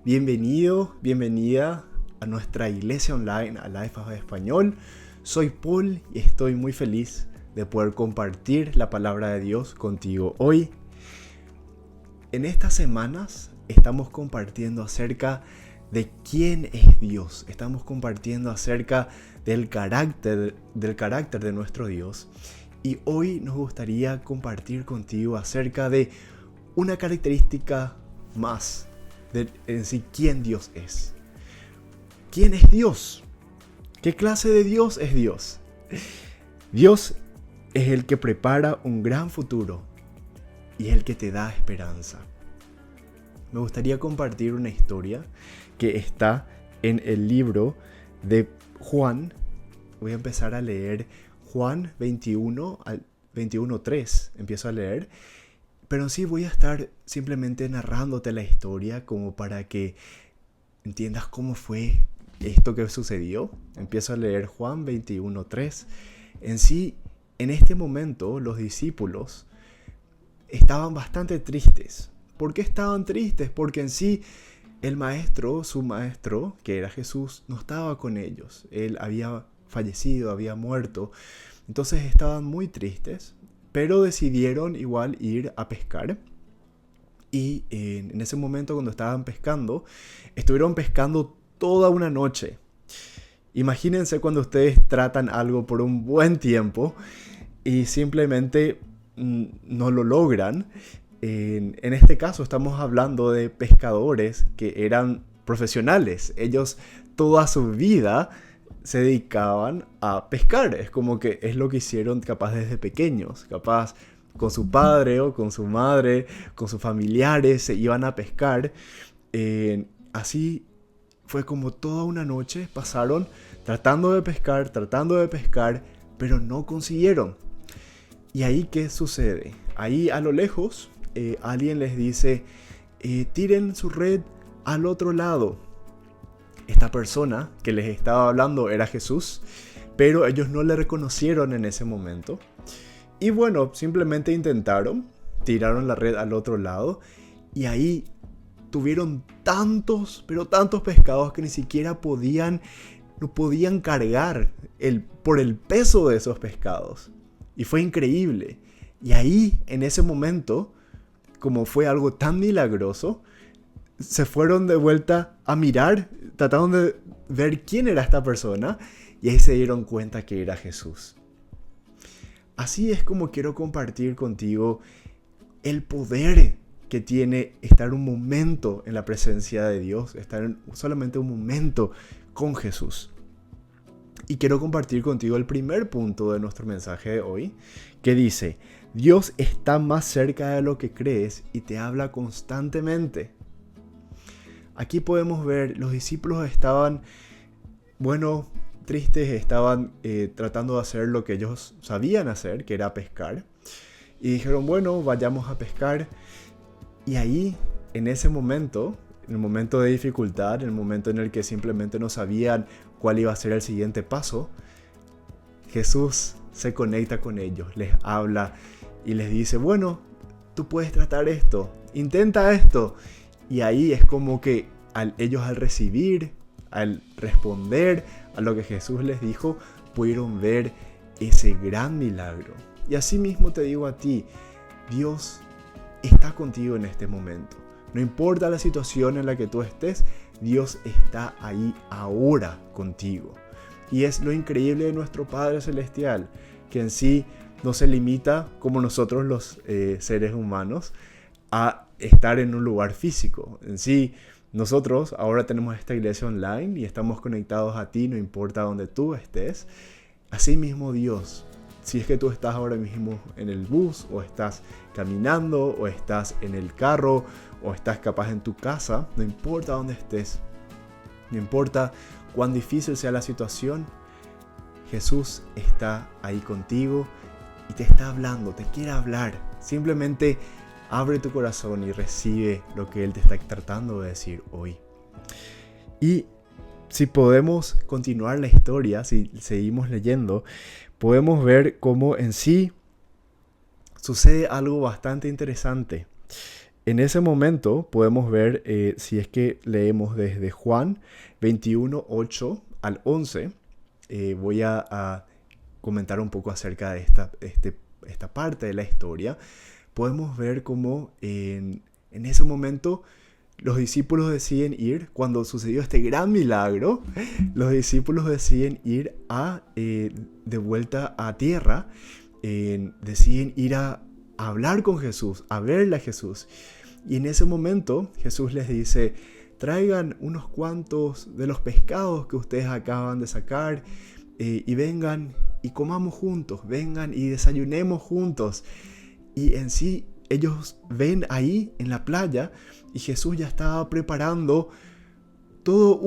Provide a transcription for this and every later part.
Bienvenido, bienvenida a nuestra iglesia online, a Life of Español. Soy Paul y estoy muy feliz de poder compartir la palabra de Dios contigo hoy. En estas semanas estamos compartiendo acerca de quién es Dios. Estamos compartiendo acerca del carácter de nuestro Dios. Y hoy nos gustaría compartir contigo acerca de una característica más en sí quién Dios es. ¿Quién es Dios? ¿Qué clase de Dios es Dios? Dios es el que prepara un gran futuro y es el que te da esperanza. Me gustaría compartir una historia que está en el libro de Juan. Voy a empezar a leer Juan 21 al 21:3. Empiezo a leer. Pero sí voy a estar simplemente narrándote la historia como para que entiendas cómo fue esto que sucedió. Empiezo a leer Juan 21:3. En este momento los discípulos estaban bastante tristes. ¿Por qué estaban tristes? Porque su maestro, que era Jesús, no estaba con ellos. Él había fallecido, había muerto. Entonces estaban muy tristes. Pero decidieron igual ir a pescar. Y en ese momento cuando estaban pescando, estuvieron pescando toda una noche. Imagínense cuando ustedes tratan algo por un buen tiempo y simplemente no lo logran. En este caso estamos hablando de pescadores que eran profesionales. Ellos toda su vida se dedicaban a pescar. Es como que es lo que hicieron capaz desde pequeños. Capaz con su padre o con su madre, con sus familiares se iban a pescar. Así fue como toda una noche pasaron tratando de pescar, pero no consiguieron. ¿Y ahí qué sucede? Ahí a lo lejos alguien les dice, tiren su red al otro lado. Esta persona que les estaba hablando era Jesús, pero ellos no le reconocieron en ese momento. Y bueno, simplemente tiraron la red al otro lado y ahí tuvieron tantos, pero tantos pescados que ni siquiera no podían cargar por el peso de esos pescados. Y fue increíble. Y ahí, en ese momento, como fue algo tan milagroso, se fueron de vuelta a mirar, trataron de ver quién era esta persona y ahí se dieron cuenta que era Jesús. Así es como quiero compartir contigo el poder que tiene estar un momento en la presencia de Dios, solamente un momento con Jesús. Y quiero compartir contigo el primer punto de nuestro mensaje de hoy, que dice, Dios está más cerca de lo que crees y te habla constantemente. Aquí podemos ver, los discípulos estaban, tristes, estaban tratando de hacer lo que ellos sabían hacer, que era pescar. Y dijeron, vayamos a pescar. Y ahí, en ese momento, en el momento de dificultad, en el momento en el que simplemente no sabían cuál iba a ser el siguiente paso, Jesús se conecta con ellos, les habla y les dice, tú puedes tratar esto, intenta esto. Y ahí es como que ellos al recibir, al responder a lo que Jesús les dijo, pudieron ver ese gran milagro. Y así mismo te digo a ti, Dios está contigo en este momento. No importa la situación en la que tú estés, Dios está ahí ahora contigo. Y es lo increíble de nuestro Padre Celestial, que en sí no se limita como nosotros los seres humanos a estar en un lugar físico. En sí, nosotros ahora tenemos esta iglesia online y estamos conectados a ti, no importa dónde tú estés. Así mismo Dios, si es que tú estás ahora mismo en el bus, o estás caminando, o estás en el carro, o estás capaz en tu casa, no importa dónde estés, no importa cuán difícil sea la situación, Jesús está ahí contigo y te está hablando, te quiere hablar. Simplemente abre tu corazón y recibe lo que Él te está tratando de decir hoy. Y si podemos continuar la historia, si seguimos leyendo, podemos ver cómo en sí sucede algo bastante interesante. En ese momento podemos ver, si es que leemos desde Juan 21, 8 al 11, voy a comentar un poco acerca de esta parte de la historia. Podemos ver cómo en ese momento los discípulos deciden ir, cuando sucedió este gran milagro, los discípulos deciden ir de vuelta a tierra, deciden ir a hablar con Jesús, a verle a Jesús. Y en ese momento Jesús les dice: traigan unos cuantos de los pescados que ustedes acaban de sacar, y vengan y comamos juntos, vengan y desayunemos juntos. Y en sí ellos ven ahí en la playa y Jesús ya estaba preparando toda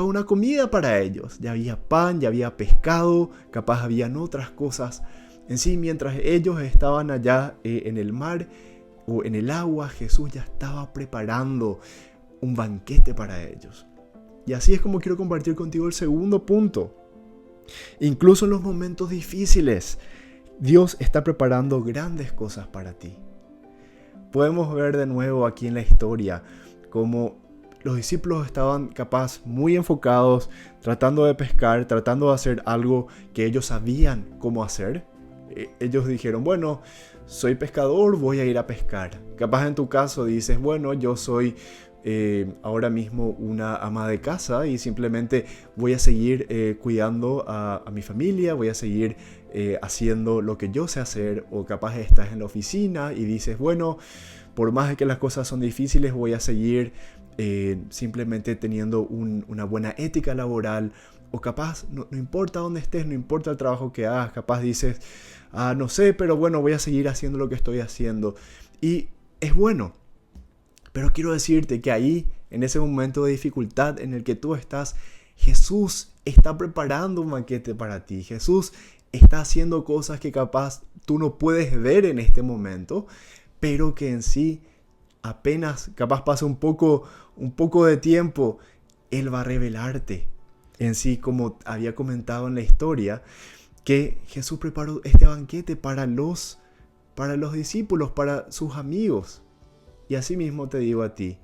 una comida para ellos. Ya había pan, ya había pescado, capaz habían otras cosas. En sí, mientras ellos estaban allá en el mar o en el agua, Jesús ya estaba preparando un banquete para ellos. Y así es como quiero compartir contigo el segundo punto. Incluso en los momentos difíciles, Dios está preparando grandes cosas para ti. Podemos ver de nuevo aquí en la historia cómo los discípulos estaban capaz muy enfocados, tratando de pescar, tratando de hacer algo que ellos sabían cómo hacer. Ellos dijeron: bueno, soy pescador, voy a ir a pescar. Capaz en tu caso dices: bueno, yo soy ahora mismo una ama de casa y simplemente voy a seguir cuidando a mi familia, voy a seguir haciendo lo que yo sé hacer. O capaz estás en la oficina y dices: bueno, por más de que las cosas son difíciles, voy a seguir simplemente teniendo una buena ética laboral. O capaz no importa dónde estés, no importa el trabajo que hagas, capaz dices: no sé, pero bueno, voy a seguir haciendo lo que estoy haciendo. Y es bueno. Pero quiero decirte que ahí, en ese momento de dificultad en el que tú estás, Jesús está preparando un banquete para ti. Jesús está haciendo cosas que capaz tú no puedes ver en este momento, pero que en sí, apenas capaz pase un poco de tiempo, Él va a revelarte. En sí, como había comentado en la historia, que Jesús preparó este banquete para los discípulos, para sus amigos. Y así mismo te digo a ti,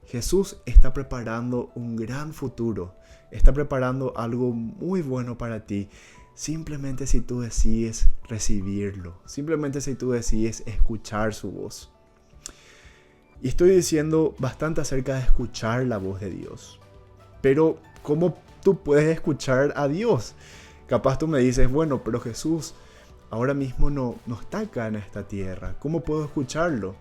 Jesús está preparando un gran futuro, está preparando algo muy bueno para ti, simplemente si tú decides recibirlo, simplemente si tú decides escuchar su voz. Y estoy diciendo bastante acerca de escuchar la voz de Dios, pero ¿cómo tú puedes escuchar a Dios? Capaz tú me dices: bueno, pero Jesús ahora mismo no está acá en esta tierra, ¿cómo puedo escucharlo?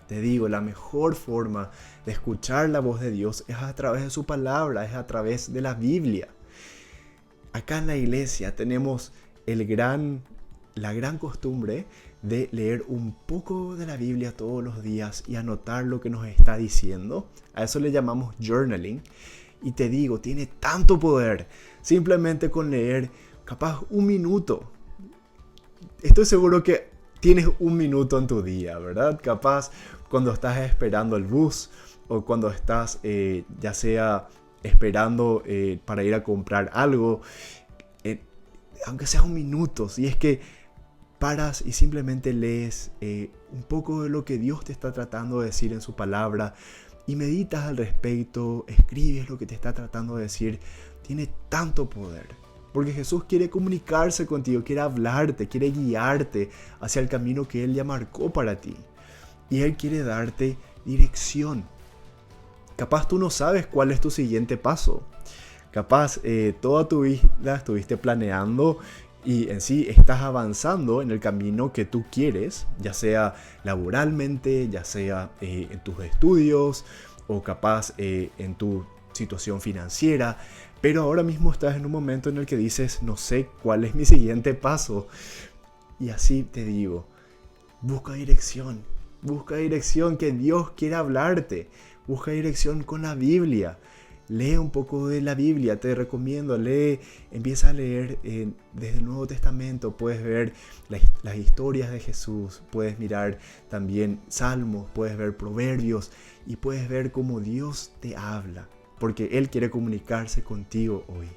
Te digo, la mejor forma de escuchar la voz de Dios es a través de su palabra, es a través de la Biblia. Acá en la iglesia tenemos la gran costumbre de leer un poco de la Biblia todos los días y anotar lo que nos está diciendo. A eso le llamamos journaling. Y te digo, tiene tanto poder simplemente con leer capaz un minuto. Estoy seguro que tienes un minuto en tu día, ¿verdad? Capaz cuando estás esperando el bus o cuando estás ya sea esperando para ir a comprar algo, aunque sea un minuto, si es que paras y simplemente lees un poco de lo que Dios te está tratando de decir en su palabra y meditas al respecto, escribes lo que te está tratando de decir, tiene tanto poder. Porque Jesús quiere comunicarse contigo, quiere hablarte, quiere guiarte hacia el camino que Él ya marcó para ti. Y Él quiere darte dirección. Capaz tú no sabes cuál es tu siguiente paso. Capaz toda tu vida estuviste planeando y en sí estás avanzando en el camino que tú quieres, ya sea laboralmente, ya sea en tus estudios o capaz en tu situación financiera. Pero ahora mismo estás en un momento en el que dices: no sé cuál es mi siguiente paso. Y así te digo, busca dirección que Dios quiere hablarte. Busca dirección con la Biblia. Lee un poco de la Biblia, te recomiendo, empieza a leer desde el Nuevo Testamento, puedes ver las historias de Jesús, puedes mirar también Salmos, puedes ver Proverbios y puedes ver cómo Dios te habla, porque Él quiere comunicarse contigo hoy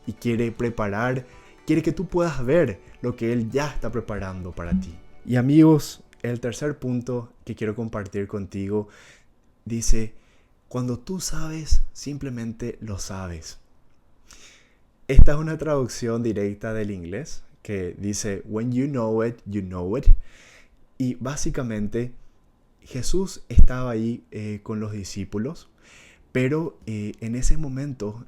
y quiere que tú puedas ver lo que Él ya está preparando para ti. Y amigos, el tercer punto que quiero compartir contigo dice, cuando tú sabes, simplemente lo sabes. Esta es una traducción directa del inglés que dice, when you know it, you know it. Y básicamente Jesús estaba ahí con los discípulos, pero en ese momento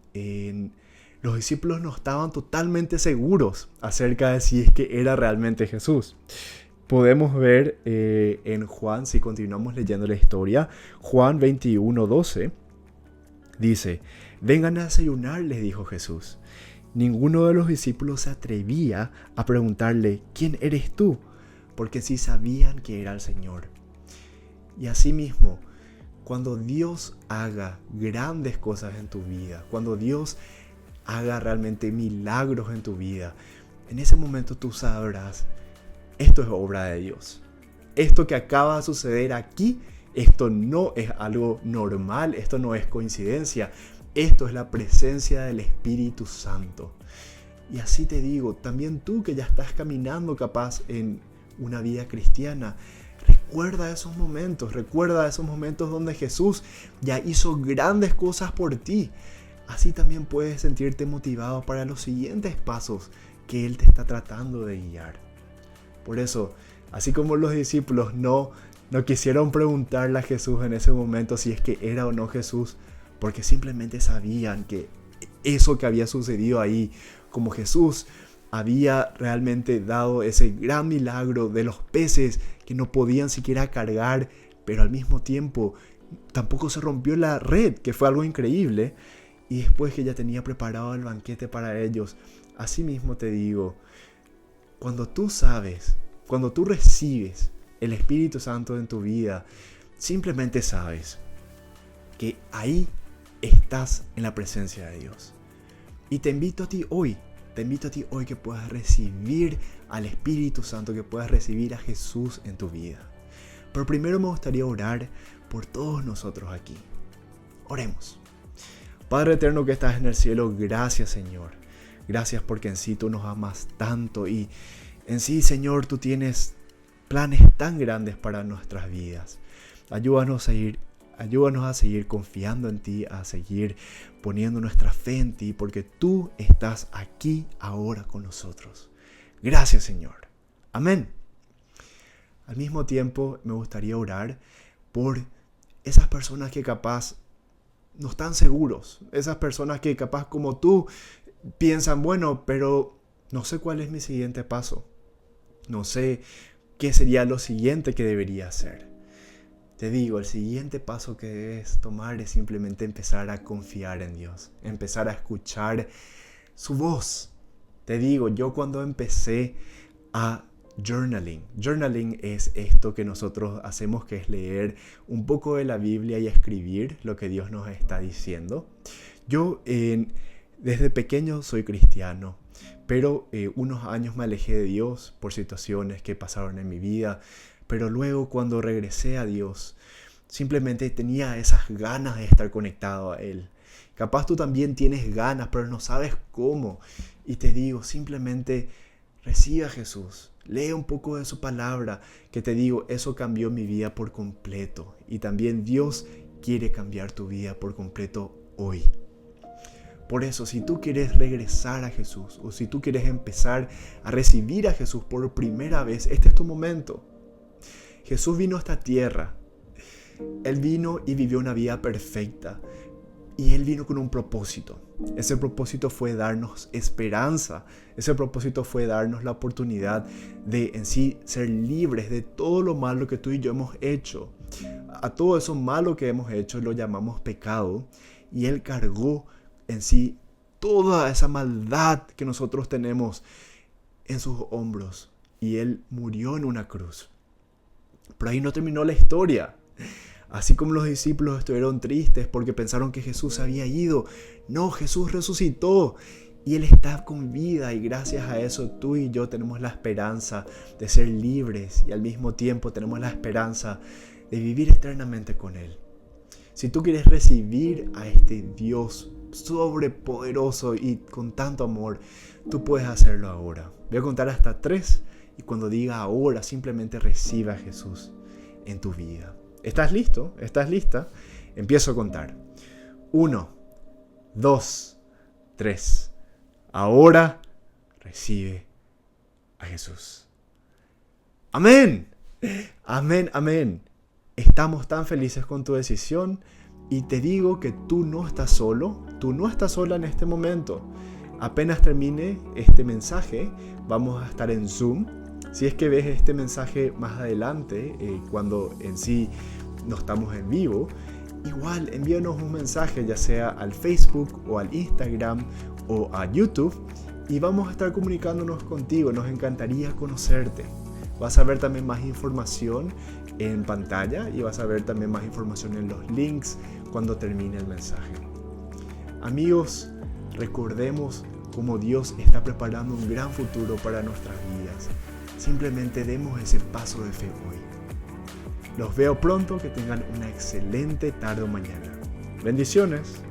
los discípulos no estaban totalmente seguros acerca de si es que era realmente Jesús. Podemos ver en Juan, si continuamos leyendo la historia, Juan 21:12, dice, vengan a desayunar, les dijo Jesús. Ninguno de los discípulos se atrevía a preguntarle, ¿quién eres tú? Porque sí sabían que era el Señor. Y asimismo, cuando Dios haga grandes cosas en tu vida, cuando Dios haga realmente milagros en tu vida, en ese momento tú sabrás, esto es obra de Dios. Esto que acaba de suceder aquí, esto no es algo normal, esto no es coincidencia, esto es la presencia del Espíritu Santo. Y así te digo, también tú que ya estás caminando capaz en una vida cristiana, recuerda esos momentos donde Jesús ya hizo grandes cosas por ti. Así también puedes sentirte motivado para los siguientes pasos que Él te está tratando de guiar. Por eso, así como los discípulos no quisieron preguntarle a Jesús en ese momento si es que era o no Jesús, porque simplemente sabían que eso que había sucedido ahí, como Jesús había realmente dado ese gran milagro de los peces que no podían siquiera cargar, pero al mismo tiempo tampoco se rompió la red, que fue algo increíble, y después que ya tenía preparado el banquete para ellos. Así mismo te digo, cuando tú sabes, cuando tú recibes el Espíritu Santo en tu vida, simplemente sabes que ahí estás en la presencia de Dios. Y te invito a ti hoy que puedas recibir al Espíritu Santo, que puedas recibir a Jesús en tu vida. Pero primero me gustaría orar por todos nosotros aquí. Oremos. Padre eterno que estás en el cielo, gracias Señor. Gracias porque en sí tú nos amas tanto y en sí Señor tú tienes planes tan grandes para nuestras vidas. Ayúdanos a seguir confiando en ti, a seguir poniendo nuestra fe en ti, porque tú estás aquí ahora con nosotros. Gracias, Señor. Amén. Al mismo tiempo, me gustaría orar por esas personas que capaz no están seguros. Esas personas que capaz como tú piensan, bueno, pero no sé cuál es mi siguiente paso. No sé qué sería lo siguiente que debería hacer. Te digo, el siguiente paso que debes tomar es simplemente empezar a confiar en Dios, empezar a escuchar su voz. Te digo, yo cuando empecé a journaling es esto que nosotros hacemos, que es leer un poco de la Biblia y escribir lo que Dios nos está diciendo. Yo desde pequeño soy cristiano, pero unos años me alejé de Dios por situaciones que pasaron en mi vida. Pero luego cuando regresé a Dios, simplemente tenía esas ganas de estar conectado a Él. Capaz tú también tienes ganas, pero no sabes cómo. Y te digo, simplemente recibe a Jesús. Lee un poco de su palabra, que te digo, eso cambió mi vida por completo. Y también Dios quiere cambiar tu vida por completo hoy. Por eso, si tú quieres regresar a Jesús, o si tú quieres empezar a recibir a Jesús por primera vez, este es tu momento. Jesús vino a esta tierra. Él vino y vivió una vida perfecta. Y Él vino con un propósito. Ese propósito fue darnos esperanza. Ese propósito fue darnos la oportunidad de en sí ser libres de todo lo malo que tú y yo hemos hecho. A todo eso malo que hemos hecho lo llamamos pecado. Y Él cargó en sí toda esa maldad que nosotros tenemos en sus hombros. Y Él murió en una cruz. Pero ahí no terminó la historia. Así como los discípulos estuvieron tristes porque pensaron que Jesús había ido. No, Jesús resucitó y Él está con vida. Y gracias a eso tú y yo tenemos la esperanza de ser libres. Y al mismo tiempo tenemos la esperanza de vivir eternamente con Él. Si tú quieres recibir a este Dios sobrepoderoso y con tanto amor, tú puedes hacerlo ahora. Voy a contar hasta 3 Y cuando diga ahora, simplemente recibe a Jesús en tu vida. ¿Estás listo? ¿Estás lista? Empiezo a contar. 1, 2, 3. Ahora recibe a Jesús. ¡Amén! Amén, amén. Estamos tan felices con tu decisión y te digo que tú no estás solo, tú no estás sola en este momento. Apenas termine este mensaje, vamos a estar en Zoom. Si es que ves este mensaje más adelante, cuando en sí no estamos en vivo, igual envíanos un mensaje, ya sea al Facebook o al Instagram o a YouTube, y vamos a estar comunicándonos contigo. Nos encantaría conocerte. Vas a ver también más información en pantalla y vas a ver también más información en los links cuando termine el mensaje. Amigos, recordemos cómo Dios está preparando un gran futuro para nuestras vidas. Simplemente demos ese paso de fe hoy. Los veo pronto, que tengan una excelente tarde o mañana. Bendiciones.